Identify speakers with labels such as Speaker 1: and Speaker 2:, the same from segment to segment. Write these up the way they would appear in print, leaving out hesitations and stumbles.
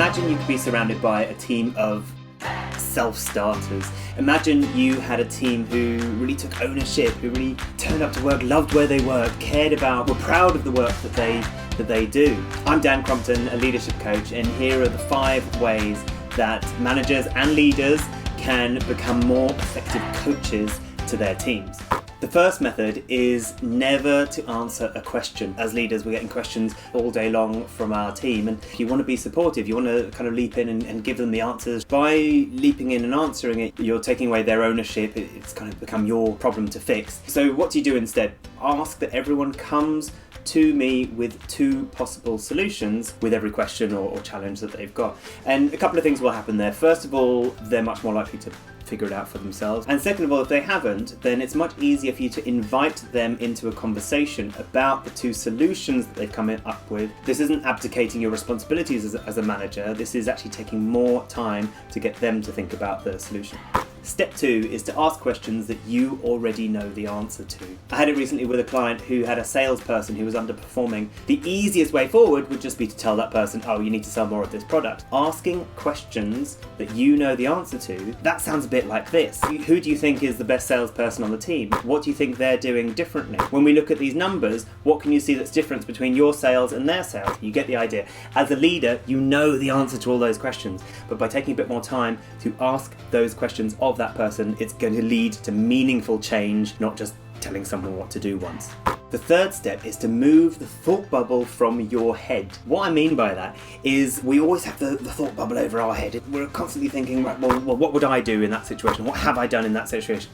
Speaker 1: Imagine you could be surrounded by a team of self-starters. Imagine you had a team who really took ownership, who really turned up to work, loved where they worked, cared about, were proud of the work that they do. I'm Dan Crompton, a leadership coach, and here are the 5 ways that managers and leaders can become more effective coaches to their teams. The first method is never to answer a question. As leaders, we're getting questions all day long from our team, and if you want to be supportive, you want to kind of leap in and give them the answers. By leaping in and answering it, you're taking away their ownership. It's kind of become your problem to fix. So what do you do instead? Ask that everyone comes to me with 2 possible solutions with every question or challenge that they've got. And a couple of things will happen there. First of all, they're much more likely to figure it out for themselves. And second of all, if they haven't, then it's much easier for you to invite them into a conversation about the 2 solutions that they've come up with. This isn't abdicating your responsibilities as a manager. This is actually taking more time to get them to think about the solution. Step 2 is to ask questions that you already know the answer to. I had it recently with a client who had a salesperson who was underperforming. The easiest way forward would just be to tell that person, oh, you need to sell more of this product. Asking questions that you know the answer to, that sounds a bit like this. Who do you think is the best salesperson on the team? What do you think they're doing differently? When we look at these numbers, what can you see that's different between your sales and their sales? You get the idea. As a leader, you know the answer to all those questions, but by taking a bit more time to ask those questions of that person, it's going to lead to meaningful change, not just telling someone what to do once. The third step is to move the thought bubble from your head. What I mean by that is we always have the thought bubble over our head. We're constantly thinking, right, well, what would I do in that situation? What have I done in that situation?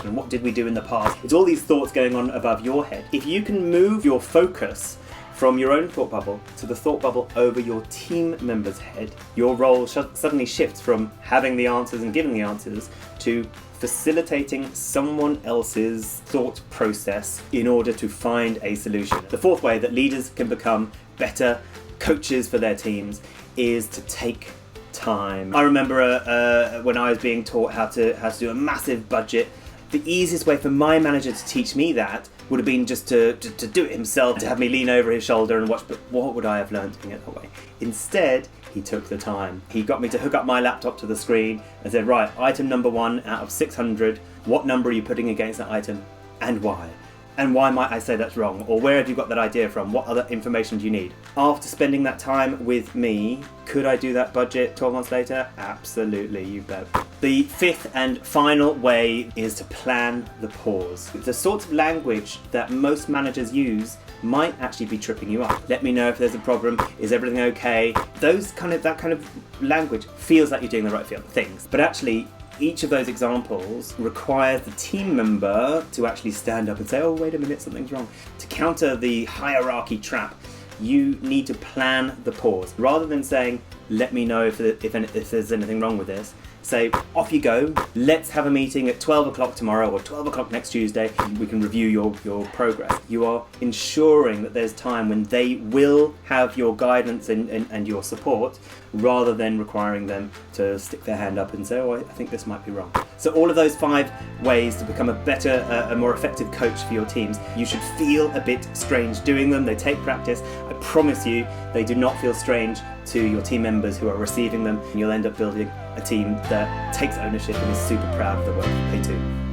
Speaker 1: And what did we do in the past? It's all these thoughts going on above your head. If you can move your focus from your own thought bubble to the thought bubble over your team member's head, your role suddenly shifts from having the answers and giving the answers to facilitating someone else's thought process in order to find a solution. The 4th way that leaders can become better coaches for their teams is to take time. I remember when I was being taught how to do a massive budget, the easiest way for my manager to teach me that would have been just to do it himself, to have me lean over his shoulder and watch, but what would I have learned doing it that way? Instead, he took the time. He got me to hook up my laptop to the screen and said, right, item number 1 out of 600, what number are you putting against that item and why? And why might I say that's wrong? Or where have you got that idea from? What other information do you need? After spending that time with me, could I do that budget 12 months later? Absolutely, you bet. The 5th and final way is to plan the pause. The sorts of language that most managers use might actually be tripping you up. Let me know if there's a problem. Is everything okay? That kind of language feels like you're doing the right things. But actually, each of those examples requires the team member to actually stand up and say, oh, wait a minute, something's wrong. To counter the hierarchy trap, you need to plan the pause. Rather than saying, let me know if there's anything wrong with this, say, off you go, let's have a meeting at 12 o'clock tomorrow or 12 o'clock next Tuesday. We can review your progress. You are ensuring that there's time when they will have your guidance and your support, rather than requiring them to stick their hand up and say, oh, I think this might be wrong. So all of those 5 ways to become a better, a more effective coach for your teams. You should feel a bit strange doing them. They take practice. I promise you, they do not feel strange to your team members who are receiving them. You'll end up building a team that takes ownership and is super proud of the work that they do.